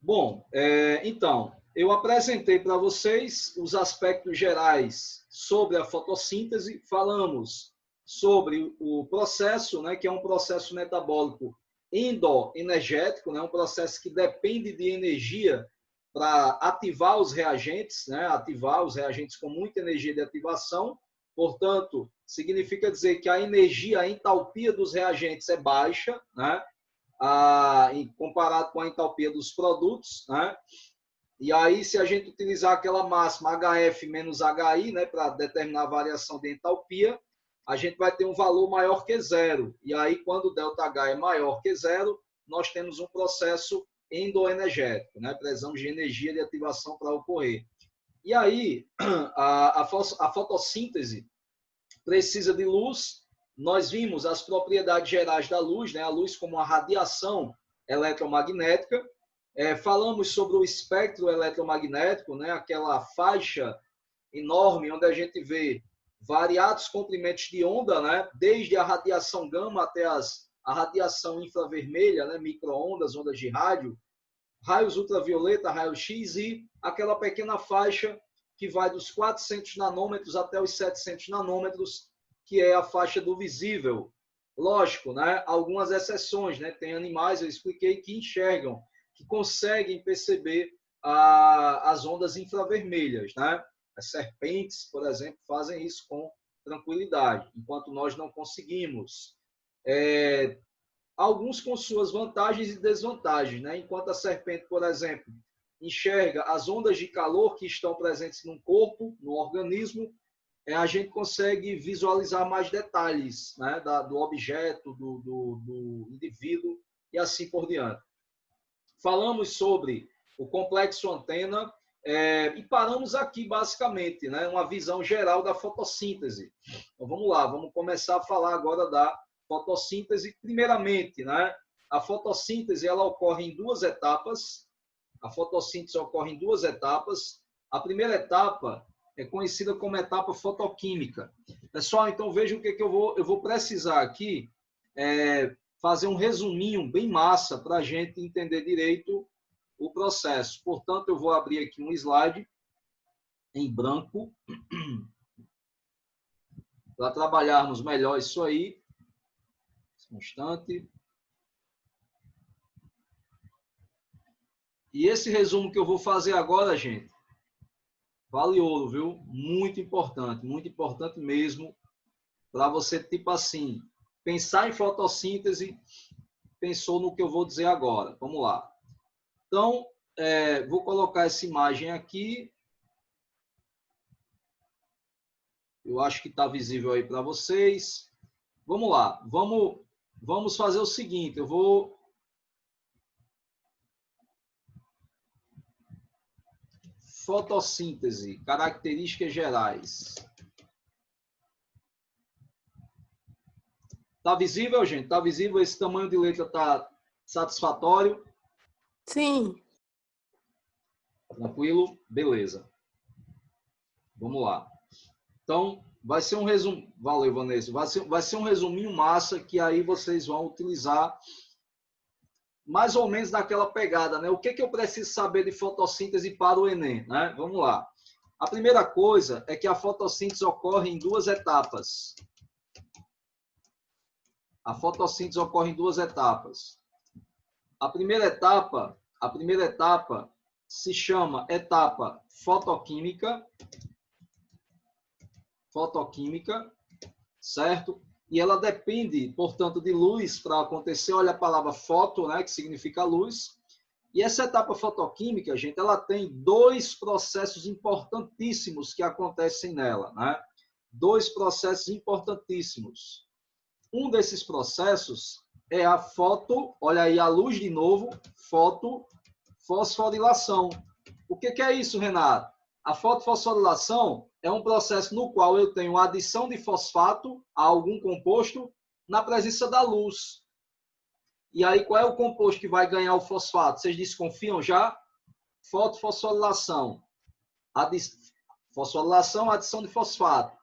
Bom, então, eu apresentei para vocês os aspectos gerais sobre a fotossíntese, falamos sobre o processo, né, que é um processo metabólico endoenergético, né, um processo que depende de energia para ativar os reagentes, né, ativar os reagentes com muita energia de ativação, portanto, significa dizer que a energia, a entalpia dos reagentes é baixa, né, comparado com a entalpia dos produtos, né? E aí, se a gente utilizar aquela máxima HF menos HI, né, para determinar a variação de entalpia, a gente vai ter um valor maior que zero. E aí, quando o ΔH é maior que zero, nós temos um processo endoenergético, né? Precisamos de energia de ativação para ocorrer. E aí, a fotossíntese precisa de luz. Nós vimos as propriedades gerais da luz, né? A luz como uma radiação eletromagnética. Falamos sobre o espectro eletromagnético, né? Aquela faixa enorme onde a gente vê variados comprimentos de onda, né? Desde a radiação gama até a radiação infravermelha, né? Micro-ondas, ondas de rádio, raios ultravioleta, raio-x e aquela pequena faixa que vai dos 400 nanômetros até os 700 nanômetros, que é a faixa do visível. Lógico, né? Algumas exceções, né? Tem animais, eu expliquei, que enxergam, que conseguem perceber as ondas infravermelhas, né? As serpentes, por exemplo, fazem isso com tranquilidade, enquanto nós não conseguimos. Alguns com suas vantagens e desvantagens, né? Enquanto a serpente, por exemplo, enxerga as ondas de calor que estão presentes no corpo, no organismo, a gente consegue visualizar mais detalhes, né, do objeto, do indivíduo e assim por diante. Falamos sobre o complexo antena e paramos aqui basicamente, né, uma visão geral da fotossíntese. Então vamos lá, vamos começar a falar agora da fotossíntese. Primeiramente, né, a fotossíntese ela ocorre em duas etapas. A fotossíntese ocorre em duas etapas. A primeira etapa é conhecida como etapa fotoquímica. Pessoal, então vejam o que eu vou precisar aqui, fazer um resuminho bem massa para a gente entender direito o processo. Portanto, eu vou abrir aqui um slide em branco para trabalharmos melhor isso aí. Um instante. E esse resumo que eu vou fazer agora, gente, vale ouro, viu? Muito importante mesmo, para você, tipo assim, pensar em fotossíntese, pensou no que eu vou dizer agora. Vamos lá. Então, vou colocar essa imagem aqui. Eu acho que está visível aí para vocês. Vamos lá. Vamos fazer o seguinte. Eu vou... Fotossíntese, características gerais. Está visível, gente? Está visível? Esse tamanho de letra está satisfatório? Sim. Tranquilo? Beleza. Vamos lá. Então, vai ser um resumo. Valeu, Vanessa. Vai ser um resuminho massa que aí vocês vão utilizar mais ou menos naquela pegada, né? O que eu preciso saber de fotossíntese para o Enem, né? Vamos lá. A primeira coisa é que a fotossíntese ocorre em duas etapas. A fotossíntese ocorre em duas etapas. A primeira etapa se chama etapa fotoquímica, certo? E ela depende, portanto, de luz para acontecer. Olha a palavra foto, né, que significa luz. E essa etapa fotoquímica, gente, ela tem dois processos importantíssimos que acontecem nela, né? Dois processos importantíssimos. Um desses processos é a olha aí a luz de novo, fotofosforilação. O que é isso, Renato? A fotofosforilação é um processo no qual eu tenho adição de fosfato a algum composto na presença da luz. E aí, qual é o composto que vai ganhar o fosfato? Vocês desconfiam já? Fotofosforilação. Fosforilação, adição de fosfato.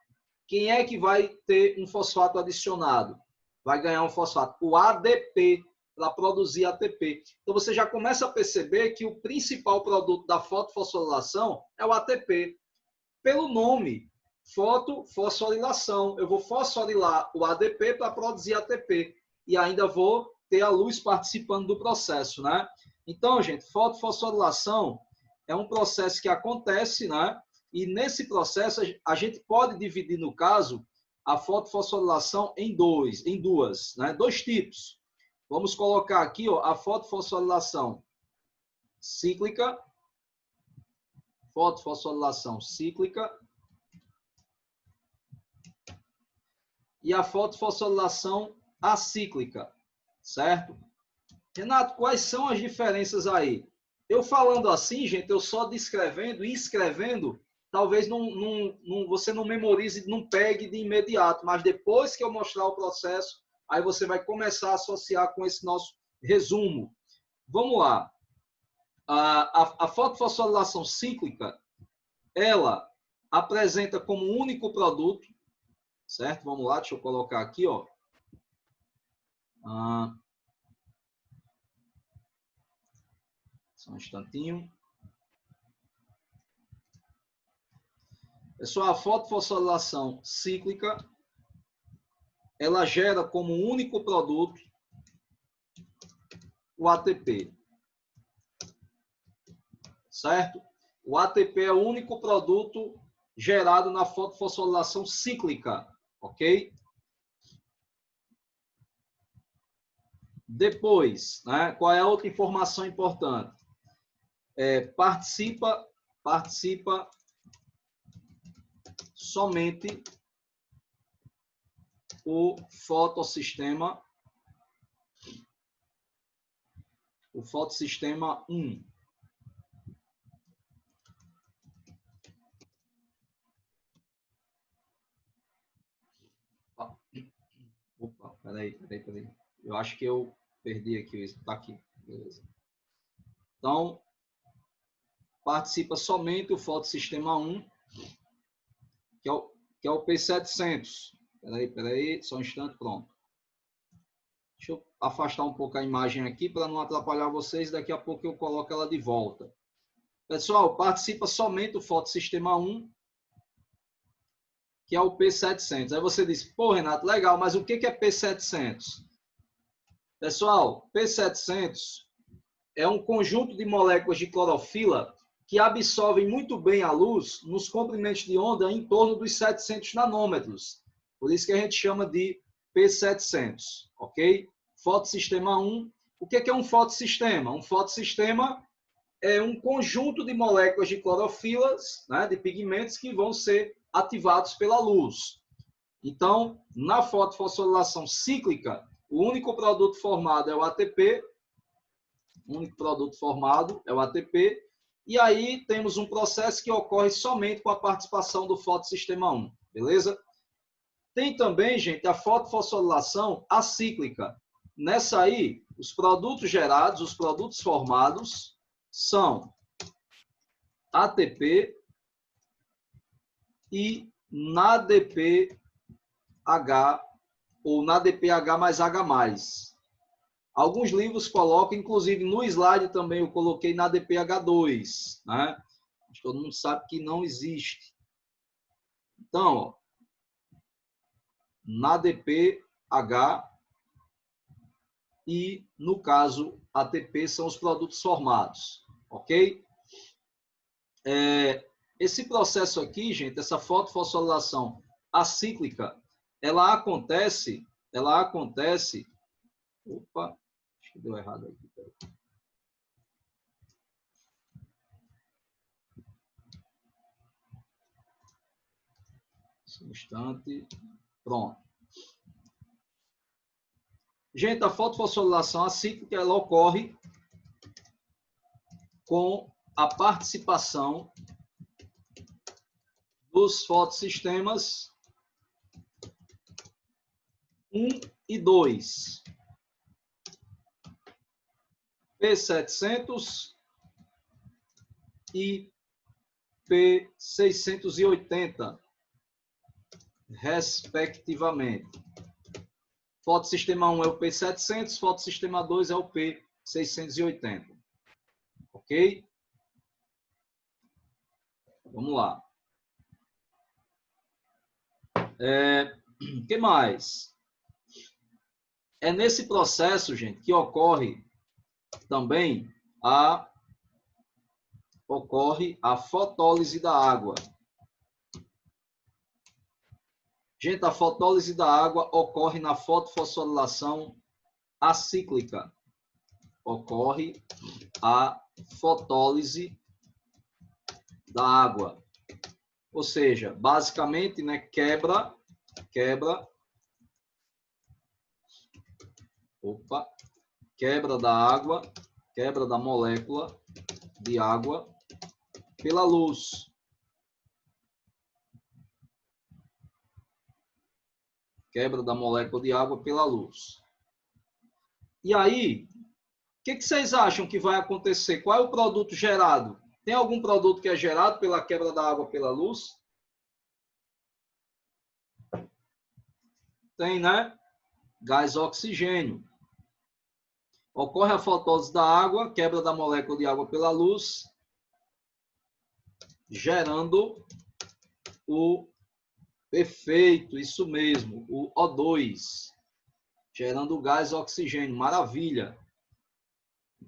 Quem é que vai ter um fosfato adicionado? Vai ganhar um fosfato. O ADP. para produzir ATP. Então, você já começa a perceber que o principal produto da fotofosforilação é o ATP. Pelo nome, fotofosforilação. Eu vou fosforilar o ADP para produzir ATP. E ainda vou ter a luz participando do processo, né? Então, gente, fotofosforilação é um processo que acontece, né? E nesse processo, a gente pode dividir, no caso, a fotofosforilação em duas, né? Dois tipos. Vamos colocar aqui, ó, a fotofosforilação cíclica, e a fotofosforilação acíclica, certo? Renato, quais são as diferenças aí? Eu falando assim, gente, eu só descrevendo e escrevendo, talvez você não memorize, não pegue de imediato, mas depois que eu mostrar o processo, aí você vai começar a associar com esse nosso resumo. Vamos lá. A fotofosforilação cíclica, ela apresenta como único produto, certo? Vamos lá, deixa eu colocar aqui, ó. Só um instantinho. Pessoal, a fotofosforilação cíclica, ela gera como único produto o ATP. Certo? O ATP é o único produto gerado na fotofosforilação cíclica, ok? Depois, né, qual é a outra informação importante? Participa somente o fotossistema 1. Opa, peraí. Eu acho que eu perdi aqui, está aqui, beleza. Então, participa somente o fotossistema 1, que é o P700. Peraí, só um instante, pronto. Deixa eu afastar um pouco a imagem aqui para não atrapalhar vocês, daqui a pouco eu coloco ela de volta. Pessoal, participa somente o fotossistema 1, que é o P700. Aí você diz, pô, Renato, legal, mas o que é P700? Pessoal, P700 é um conjunto de moléculas de clorofila que absorvem muito bem a luz nos comprimentos de onda em torno dos 700 nanômetros. Por isso que a gente chama de P700, ok? Fotossistema 1. O que é um fotossistema? Um fotossistema é um conjunto de moléculas de clorofilas, né, de pigmentos que vão ser ativados pela luz. Então, na fotofosforilação cíclica, o único produto formado é o ATP, e aí temos um processo que ocorre somente com a participação do fotossistema 1, beleza? Tem também, gente, a fotofosforilação acíclica. Nessa aí, os produtos gerados, os produtos formados, são ATP e NADPH, ou NADPH mais H+. Alguns livros colocam, inclusive no slide também eu coloquei NADPH2, né? Todo mundo sabe que não existe. Então, ó, NADPH e, no caso, ATP são os produtos formados, ok? Esse processo aqui, gente, essa fotofosforilação acíclica, ela acontece, opa, acho que deu errado aqui, peraí. Um instante, pronto. Gente, a fotofosforilação acíclica, ela ocorre com a participação dos fotossistemas 1 e 2. P700 e P680, respectivamente. Fotossistema 1 é o P700, fotossistema 2 é o P680. Ok? Vamos lá. O que mais? É nesse processo, gente, que ocorre também a fotólise da água. Gente, a fotólise da água ocorre na fotofosforilação acíclica. Ocorre a fotólise da água. Ou seja, basicamente, né, quebra da água, quebra da molécula de água pela luz. Quebra da molécula de água pela luz. E aí, o que vocês acham que vai acontecer? Qual é o produto gerado? Tem algum produto que é gerado pela quebra da água pela luz? Tem, né? Gás oxigênio. Ocorre a fotólise da água, quebra da molécula de água pela luz, gerando o perfeito, isso mesmo, o O2, gerando o gás oxigênio. Maravilha.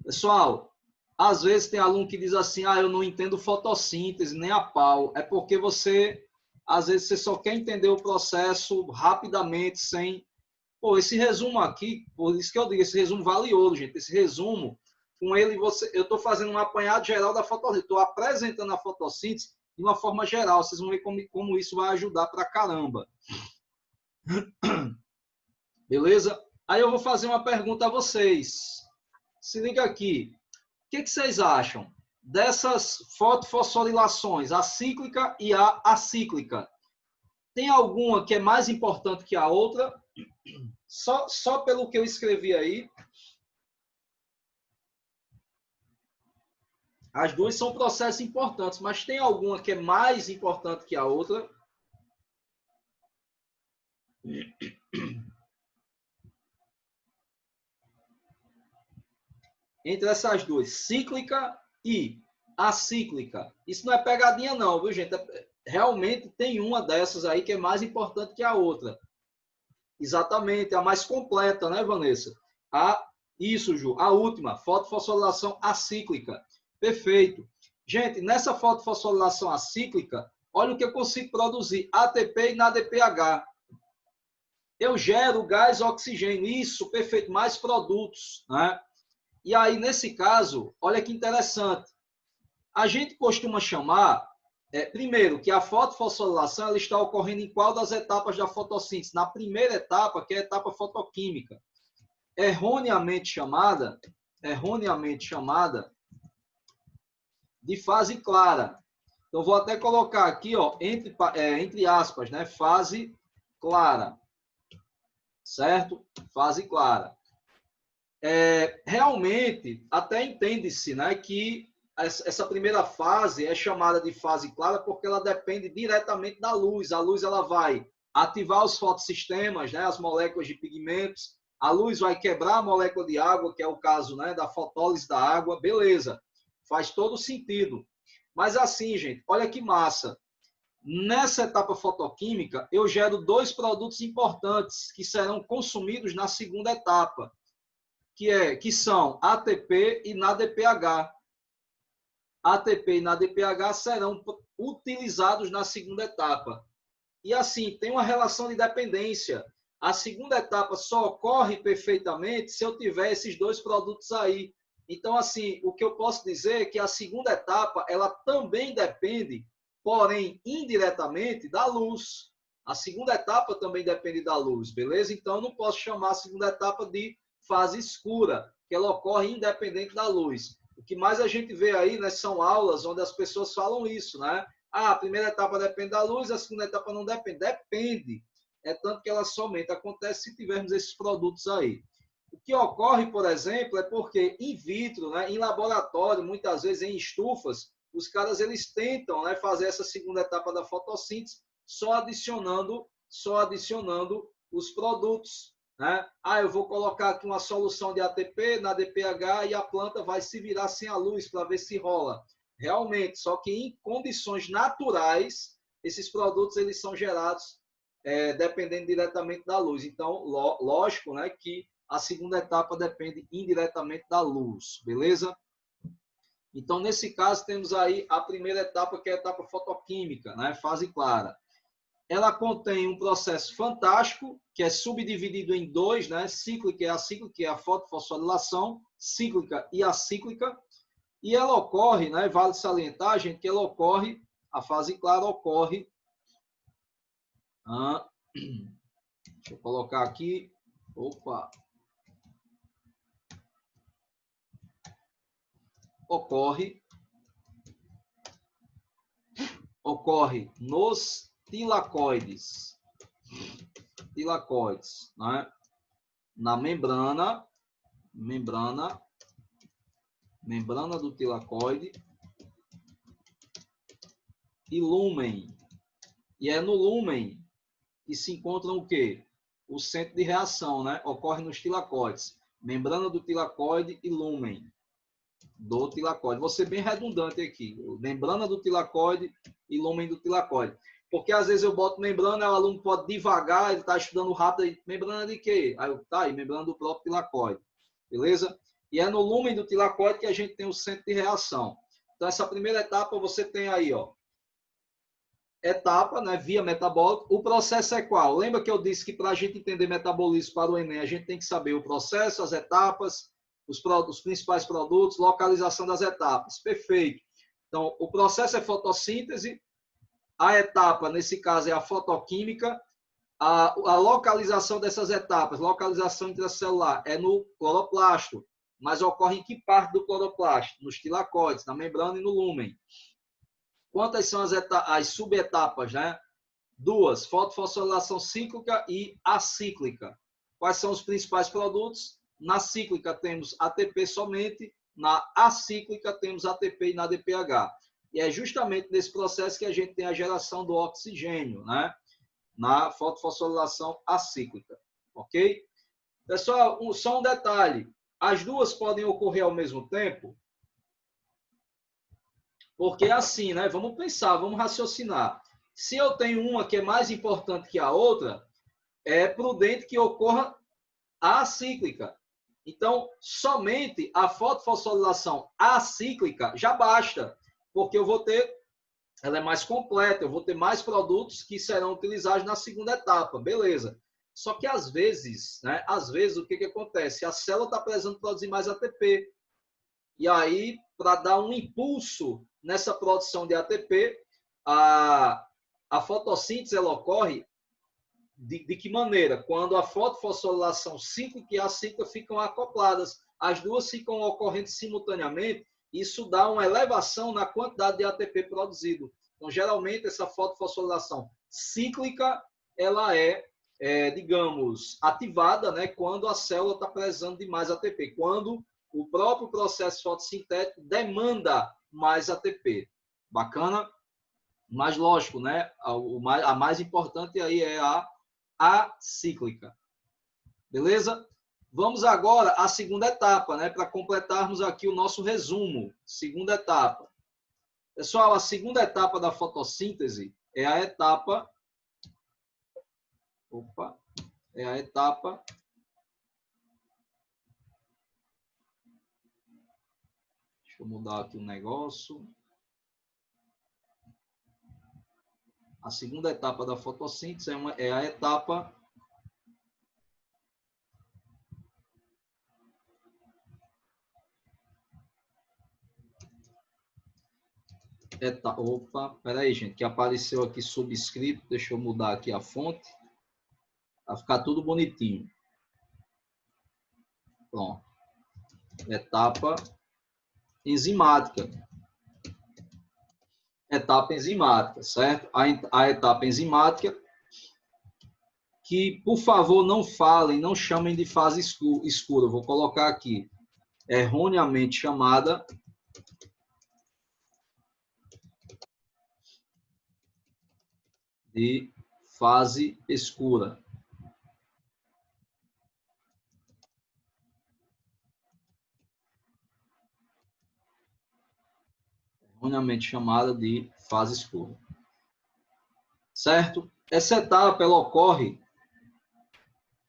Pessoal, às vezes tem aluno que diz assim, eu não entendo fotossíntese, nem a pau. É porque você, às vezes, você só quer entender o processo rapidamente, sem... Pô, esse resumo aqui, por isso que eu digo, esse resumo vale ouro, gente. Esse resumo, com ele, eu estou fazendo um apanhado geral da fotossíntese. Estou apresentando a fotossíntese de uma forma geral. Vocês vão ver como isso vai ajudar pra caramba. Beleza? Aí eu vou fazer uma pergunta a vocês. Se liga aqui. O que vocês acham dessas fotofosforilações, a cíclica e a acíclica? Tem alguma que é mais importante que a outra? Só pelo que eu escrevi aí. As duas são processos importantes, mas tem alguma que é mais importante que a outra? Entre essas duas, cíclica e acíclica. Isso não é pegadinha não, viu, gente? Realmente tem uma dessas aí que é mais importante que a outra. Exatamente, a mais completa, né, Vanessa? Isso, Ju. A última, fotofosforilação acíclica. Perfeito. Gente, nessa fotofosforilação acíclica, olha o que eu consigo produzir, ATP e NADPH. Eu gero gás oxigênio. Isso, perfeito. Mais produtos, né? E aí, nesse caso, olha que interessante. A gente costuma chamar, primeiro, que a fotofosforilação ela está ocorrendo em qual das etapas da fotossíntese? Na primeira etapa, que é a etapa fotoquímica. Erroneamente chamada de fase clara. Então, vou até colocar aqui, ó, entre aspas, né? Fase clara. Certo? Fase clara. Realmente, até entende-se, né, que essa primeira fase é chamada de fase clara porque ela depende diretamente da luz. A luz ela vai ativar os fotossistemas, né, as moléculas de pigmentos. A luz vai quebrar a molécula de água, que é o caso, né, da fotólise da água. Beleza, faz todo sentido. Mas assim, gente, olha que massa. Nessa etapa fotoquímica, eu gero dois produtos importantes que serão consumidos na segunda etapa, que são ATP e NADPH. ATP e NADPH serão utilizados na segunda etapa. E assim, tem uma relação de dependência. A segunda etapa só ocorre perfeitamente se eu tiver esses dois produtos aí. Então, assim, o que eu posso dizer é que a segunda etapa, ela também depende, porém, indiretamente, da luz. A segunda etapa também depende da luz, beleza? Então, eu não posso chamar a segunda etapa de fase escura, que ela ocorre independente da luz. O que mais a gente vê aí, né, são aulas onde as pessoas falam isso, né? A primeira etapa depende da luz, a segunda etapa não depende. Depende. É tanto que ela somente acontece se tivermos esses produtos aí. O que ocorre, por exemplo, é porque in vitro, né, em laboratório, muitas vezes em estufas, os caras eles tentam, né, fazer essa segunda etapa da fotossíntese só adicionando os produtos. né? Ah, eu vou colocar aqui uma solução de ATP na DPH e a planta vai se virar sem a luz para ver se rola. Realmente, só que em condições naturais, esses produtos eles são gerados dependendo diretamente da luz. Então, lógico, né, que a segunda etapa depende indiretamente da luz, beleza? Então, nesse caso, temos aí a primeira etapa, que é a etapa fotoquímica, né, fase clara. Ela contém um processo fantástico, que é subdividido em dois, né? Cíclica e acíclica, que é a fotofosforilação, cíclica e acíclica. E ela ocorre, né? Vale salientar, gente, que ela ocorre, a fase clara ocorre. Deixa eu colocar aqui. Opa! Ocorre nos tilacoides, né? Na membrana do tilacoide e lúmen. E é no lúmen que se encontram o quê? O centro de reação, né? Ocorre nos tilacoides. Membrana do tilacoide e lúmen do tilacoide. Vou ser bem redundante aqui. Membrana do tilacoide e lúmen do tilacoide. Porque às vezes eu boto membrana, o aluno pode devagar, ele está estudando rápido, membrana de quê? Aí eu, tá aí, membrana do próprio tilacoide. Beleza? E é no lúmen do tilacoide que a gente tem o centro de reação. Então, essa primeira etapa você tem aí, ó, etapa, né, via metabólica. O processo é qual? Lembra que eu disse que para a gente entender metabolismo para o Enem, a gente tem que saber o processo, as etapas, os principais produtos, localização das etapas. Perfeito. Então, o processo é fotossíntese, a etapa, nesse caso, é a fotoquímica, a localização dessas etapas, localização intracelular, é no cloroplasto, mas ocorre em que parte do cloroplasto? Nos tilacoides, na membrana e no lúmen. Quantas são as subetapas, né? Duas, fotofosforilação cíclica e acíclica. Quais são os principais produtos? Na cíclica temos ATP somente, na acíclica temos ATP e na DPH. E é justamente nesse processo que a gente tem a geração do oxigênio, né? Na fotofosforilação acíclica, ok? Pessoal, só um detalhe. As duas podem ocorrer ao mesmo tempo? Porque assim, né? Vamos pensar, vamos raciocinar. Se eu tenho uma que é mais importante que a outra, é prudente que ocorra a acíclica. Então, somente a fotofosforilação acíclica já basta, porque eu vou ter, ela é mais completa, eu vou ter mais produtos que serão utilizados na segunda etapa, beleza. Só que às vezes, né? Às vezes o que acontece? A célula está precisando produzir mais ATP. E aí, para dar um impulso nessa produção de ATP, a fotossíntese ela ocorre de que maneira? Quando a fotofosforilação cíclica e acíclica ficam acopladas, as duas ficam ocorrendo simultaneamente, isso dá uma elevação na quantidade de ATP produzido. Então, geralmente, essa fotofosforilação cíclica, ela digamos, ativada, né, quando a célula está precisando de mais ATP, quando o próprio processo fotossintético demanda mais ATP. Bacana? Mas, lógico, né, a mais importante aí é a acíclica. Beleza? Vamos agora à segunda etapa, né, para completarmos aqui o nosso resumo. Segunda etapa. Pessoal, a segunda etapa da fotossíntese é a etapa. Opa! É a etapa. Deixa eu mudar aqui o negócio. A segunda etapa da fotossíntese é a etapa. Opa, peraí, gente, que apareceu aqui subscrito. Deixa eu mudar aqui a fonte. Vai ficar tudo bonitinho. Pronto. Etapa enzimática. Etapa enzimática, certo? A etapa enzimática, que, por favor, não falem, não chamem de fase escura. Eu vou colocar aqui. Erroneamente chamada de fase escura. erroneamente chamada de fase escura. Certo? Essa etapa ela ocorre,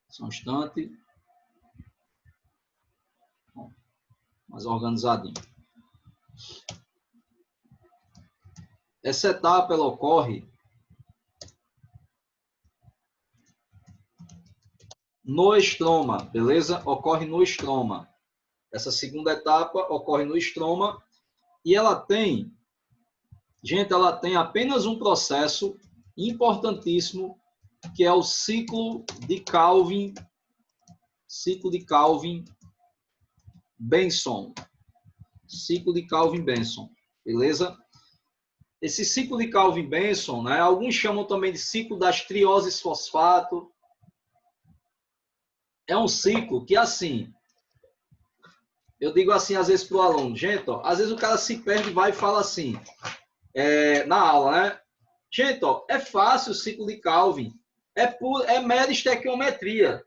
só um instante, mais organizadinho. Essa etapa ela ocorre no estroma, beleza? Ocorre no estroma. Essa segunda etapa ocorre no estroma e ela tem, gente, ela tem apenas um processo importantíssimo, que é o ciclo de Calvin-Benson. Ciclo de Calvin-Benson, beleza? Esse ciclo de Calvin-Benson, né, alguns chamam também de ciclo das trioses fosfato. É um ciclo que, assim, eu digo assim às vezes para o aluno, gente, ó, às vezes o cara se perde e vai e fala assim, na aula, né? Gente, ó, é fácil o ciclo de Calvin, é mera estequiometria.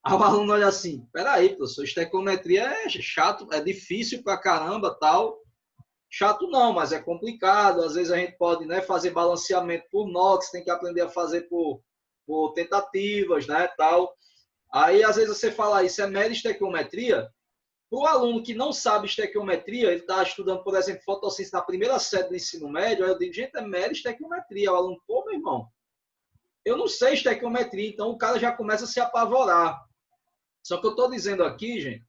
Aí o aluno olha assim, peraí, professor, estequiometria é chato, é difícil pra caramba, tal. Chato não, mas é complicado. Às vezes a gente pode, né, fazer balanceamento por Knox, tem que aprender a fazer por tentativas, né, tal. Aí às vezes você fala, isso é mera estequiometria. Para o aluno que não sabe estequiometria, ele está estudando, por exemplo, fotossíntese na primeira série do ensino médio, aí eu digo, gente, é mera estequiometria. O aluno, pô, meu irmão, eu não sei estequiometria, então o cara já começa a se apavorar. Só que eu estou dizendo aqui, gente,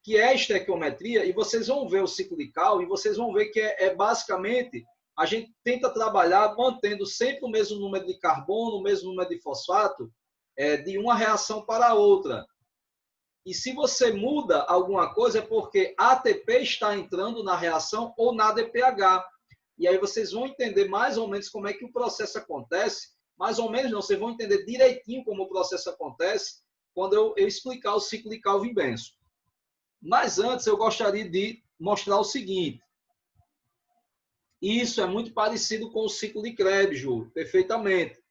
que é estequiometria, e vocês vão ver o ciclo de Calvin, e vocês vão ver que basicamente, a gente tenta trabalhar mantendo sempre o mesmo número de carbono, o mesmo número de fosfato, de uma reação para a outra. E se você muda alguma coisa, é porque ATP está entrando na reação ou na DPH. E aí vocês vão entender mais ou menos como é que o processo acontece, mais ou menos não, vocês vão entender direitinho como o processo acontece quando eu explicar o ciclo de Calvin-Benson. Mas antes eu gostaria de mostrar o seguinte. Isso é muito parecido com o ciclo de Krebs, Júlio, perfeitamente.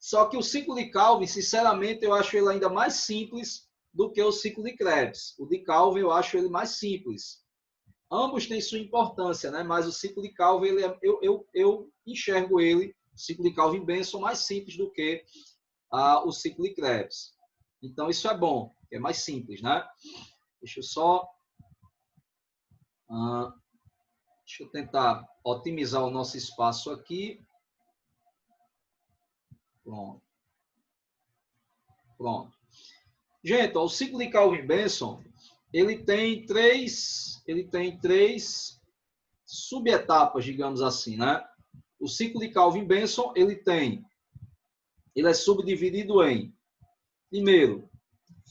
Só que o ciclo de Calvin, sinceramente, eu acho ele ainda mais simples do que o ciclo de Krebs. O de Calvin eu acho ele mais simples. Ambos têm sua importância, né? Mas o ciclo de Calvin, eu enxergo ele, o ciclo de Calvin-Benson, mais simples do que o ciclo de Krebs. Então, isso é bom, é mais simples, né? Deixa eu só... deixa eu tentar otimizar o nosso espaço aqui. Pronto. Pronto. Gente, ó, o ciclo de Calvin-Benson, ele tem três subetapas, digamos assim, né? O ciclo de Calvin-Benson, ele é subdividido em, primeiro,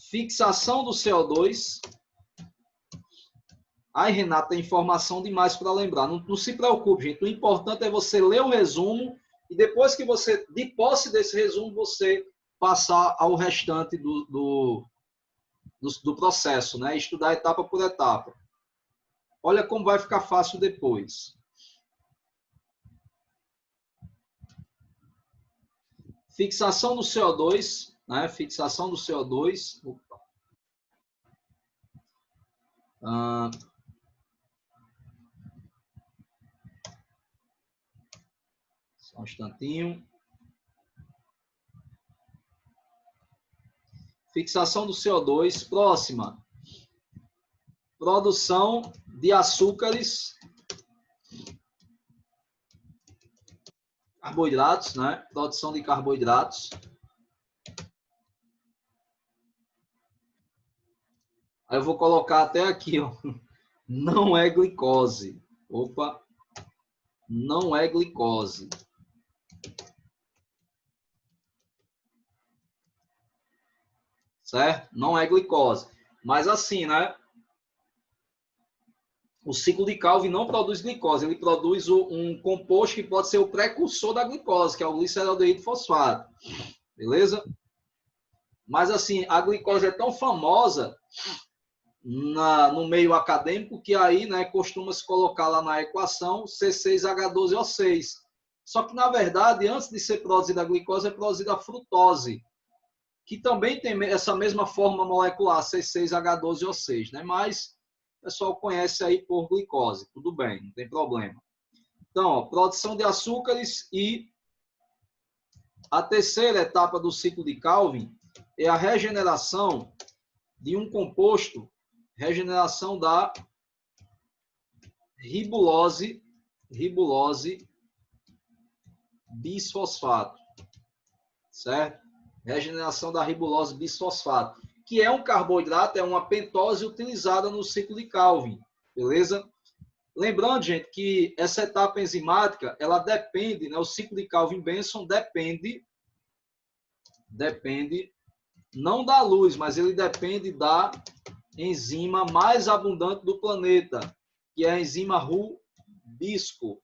fixação do CO2. Ai, Renata, tem informação demais para lembrar. Não se preocupe, gente. O importante é você ler o resumo e depois que você, de posse desse resumo, você passar ao restante do processo, né? Estudar etapa por etapa. Olha como vai ficar fácil depois. Fixação do CO2, né? Fixação do CO2. Opa. Só um instantinho. Fixação do CO2. Próxima. Produção de açúcares, carboidratos, né? Produção de carboidratos. Aí eu vou colocar até aqui, ó. Não é glicose. Opa. Não é glicose. Certo? Não é glicose. Mas assim, né? O ciclo de Calvin não produz glicose, ele produz um composto que pode ser o precursor da glicose, que é o gliceraldeído fosfato. Beleza? Mas assim, a glicose é tão famosa no meio acadêmico que aí, né, costuma-se colocar lá na equação C6H12O6. Só que, na verdade, antes de ser produzida a glicose, é produzida a frutose, que também tem essa mesma forma molecular, C6H12O6, né? Mas o pessoal conhece aí por glicose. Tudo bem, não tem problema. Então, ó, produção de açúcares e a terceira etapa do ciclo de Calvin é a regeneração de um composto, regeneração da ribulose bisfosfato, certo? Regeneração da ribulose bisfosfato, que é um carboidrato, é uma pentose utilizada no ciclo de Calvin, beleza? Lembrando, gente, que essa etapa enzimática, ela depende, né? O ciclo de Calvin-Benson depende não da luz, mas ele depende da enzima mais abundante do planeta, que é a enzima rubisco.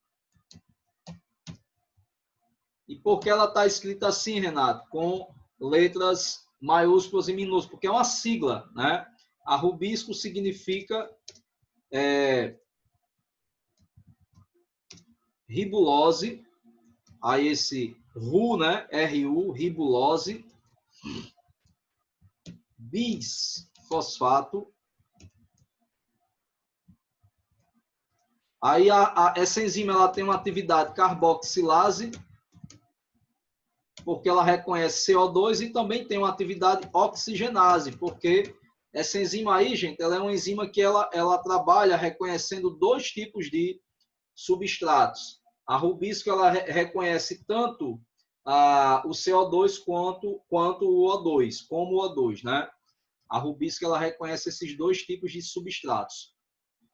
E por que ela está escrita assim, Renato? Com letras maiúsculas e minúsculas, porque é uma sigla, né? A rubisco significa ribulose, aí esse RU, né? RU, ribulose, bisfosfato. Aí essa enzima ela tem uma atividade carboxilase, porque ela reconhece CO2 e também tem uma atividade oxigenase, porque essa enzima aí, gente, ela é uma enzima que ela trabalha reconhecendo dois tipos de substratos. A rubisco ela reconhece tanto o CO2 quanto o O2, como o O2, né? A rubisco ela reconhece esses dois tipos de substratos,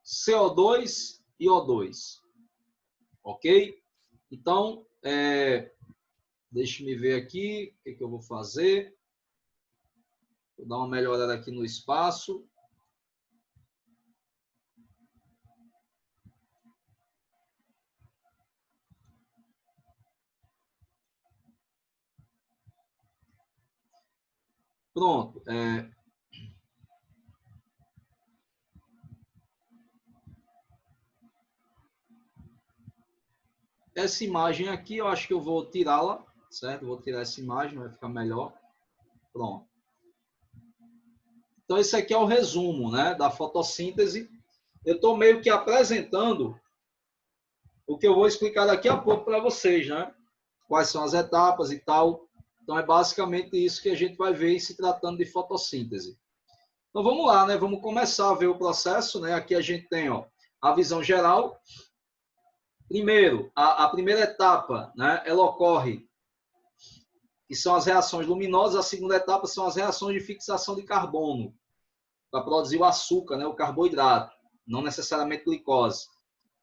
CO2 e O2, ok? Então, deixa-me ver aqui o que eu vou fazer. Vou dar uma melhorada aqui no espaço. Pronto. Essa imagem aqui, eu acho que eu vou tirá-la, certo? Vou tirar essa imagem, vai ficar melhor. Pronto. Então, esse aqui é o resumo, né, da fotossíntese. Eu estou meio que apresentando o que eu vou explicar daqui a pouco para vocês, né? Quais são as etapas e tal. Então, é basicamente isso que a gente vai ver se tratando de fotossíntese. Então, vamos lá, né? Vamos começar a ver o processo, né? Aqui a gente tem, ó, a visão geral. Primeiro, a primeira etapa, né? Ela ocorre, que são as reações luminosas. A segunda etapa são as reações de fixação de carbono, para produzir o açúcar, né? O carboidrato, não necessariamente glicose.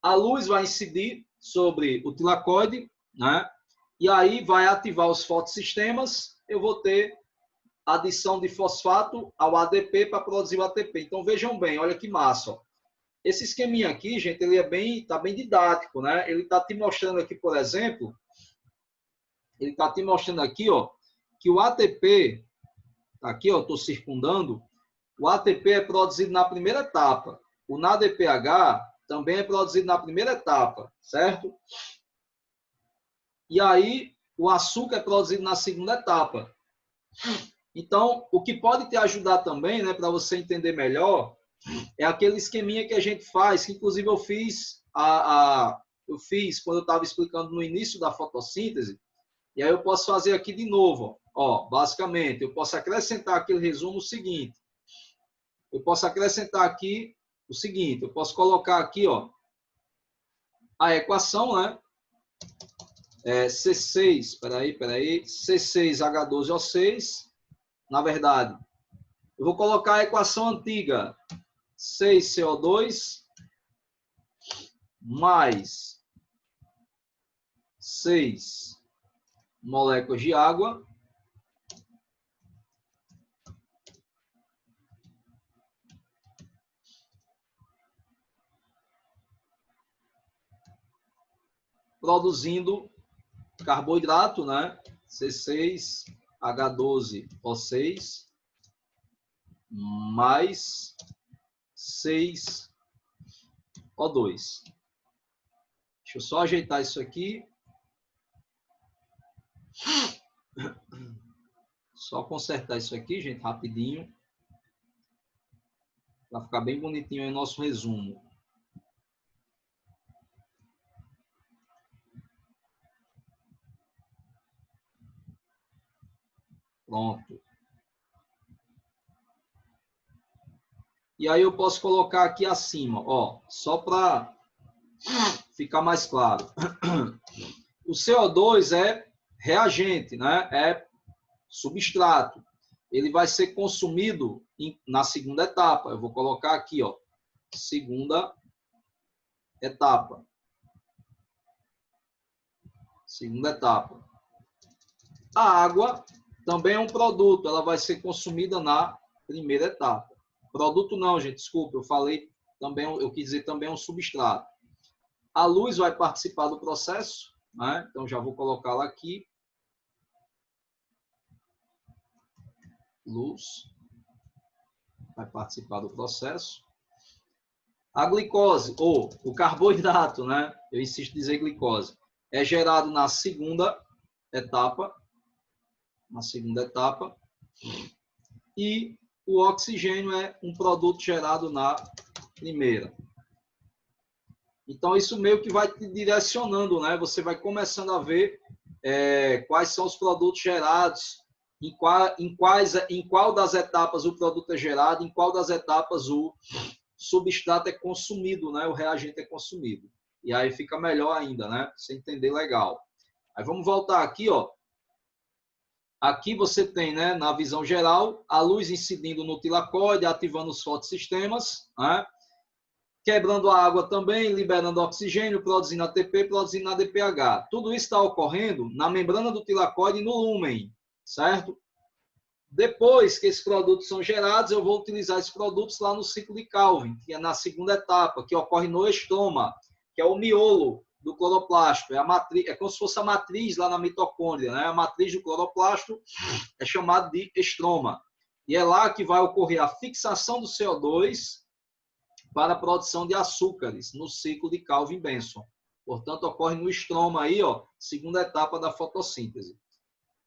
A luz vai incidir sobre o tilacoide, né? E aí vai ativar os fotossistemas. Eu vou ter adição de fosfato ao ADP para produzir o ATP. Então vejam bem, olha que massa. Ó. Esse esqueminha aqui, gente, ele tá bem didático, né? Ele está te mostrando aqui, por exemplo, ele está te mostrando aqui, ó, que o ATP, tá aqui, ó, estou circundando, o ATP é produzido na primeira etapa. O NADPH também é produzido na primeira etapa, certo? E aí, o açúcar é produzido na segunda etapa. Então, o que pode te ajudar também, né, para você entender melhor, é aquele esqueminha que a gente faz, que inclusive eu fiz quando eu estava explicando no início da fotossíntese, e aí eu posso fazer aqui de novo. Ó, basicamente, eu posso acrescentar aquele resumo seguinte. Eu posso acrescentar aqui o seguinte, eu posso colocar aqui, ó, a equação, né? C6, peraí, C6H12O6, na verdade, eu vou colocar a equação antiga, 6CO2 mais 6 moléculas de água produzindo carboidrato, né? C6H12O6 mais 6O2. Deixa eu só ajeitar isso aqui. Só consertar isso aqui, gente, rapidinho. Para ficar bem bonitinho aí o nosso resumo. Pronto. E aí eu posso colocar aqui acima, ó, só para ficar mais claro. O CO2 é reagente, né? É substrato. Ele vai ser consumido na segunda etapa. Eu vou colocar aqui, ó, segunda etapa. Segunda etapa. A água também é um produto, ela vai ser consumida na primeira etapa. Produto não, gente, desculpa, eu falei também, eu quis dizer também um substrato. A luz vai participar do processo, né? Então já vou colocá-la aqui. Luz vai participar do processo. A glicose, ou o carboidrato, né? Eu insisto em dizer glicose, é gerado na segunda etapa. Na segunda etapa. E o oxigênio é um produto gerado na primeira. Então, isso meio que vai te direcionando, né? Você vai começando a ver quais são os produtos gerados, em qual das etapas o produto é gerado, em qual das etapas o substrato é consumido, né? O reagente é consumido. E aí fica melhor ainda, né? Você entender legal. Aí vamos voltar aqui, ó. Aqui você tem, né, na visão geral, a luz incidindo no tilacoide, ativando os fotossistemas, né? Quebrando a água também, liberando oxigênio, produzindo ATP, produzindo ADPH. Tudo isso está ocorrendo na membrana do tilacoide e no lúmen, certo? Depois que esses produtos são gerados, eu vou utilizar esses produtos lá no ciclo de Calvin, que é na segunda etapa, que ocorre no estroma, que é o miolo do cloroplasto. É, a matriz, é como se fosse a matriz lá na mitocôndria, né? A matriz do cloroplasto é chamada de estroma. E é lá que vai ocorrer a fixação do CO2 para a produção de açúcares no ciclo de Calvin-Benson. Portanto, ocorre no estroma aí, ó, segunda etapa da fotossíntese.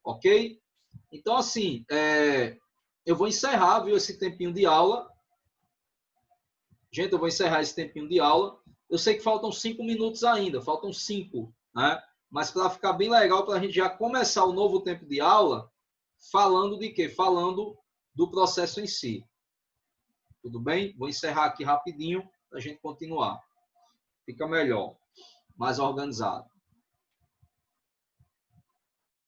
Ok? Então, assim, eu vou encerrar, viu, esse tempinho de aula. Gente, eu vou encerrar esse tempinho de aula. Eu sei que faltam 5 minutos ainda, faltam 5, né? Mas para ficar bem legal, para a gente já começar o novo tempo de aula, falando de quê? Falando do processo em si. Tudo bem? Vou encerrar aqui rapidinho para a gente continuar. Fica melhor, mais organizado.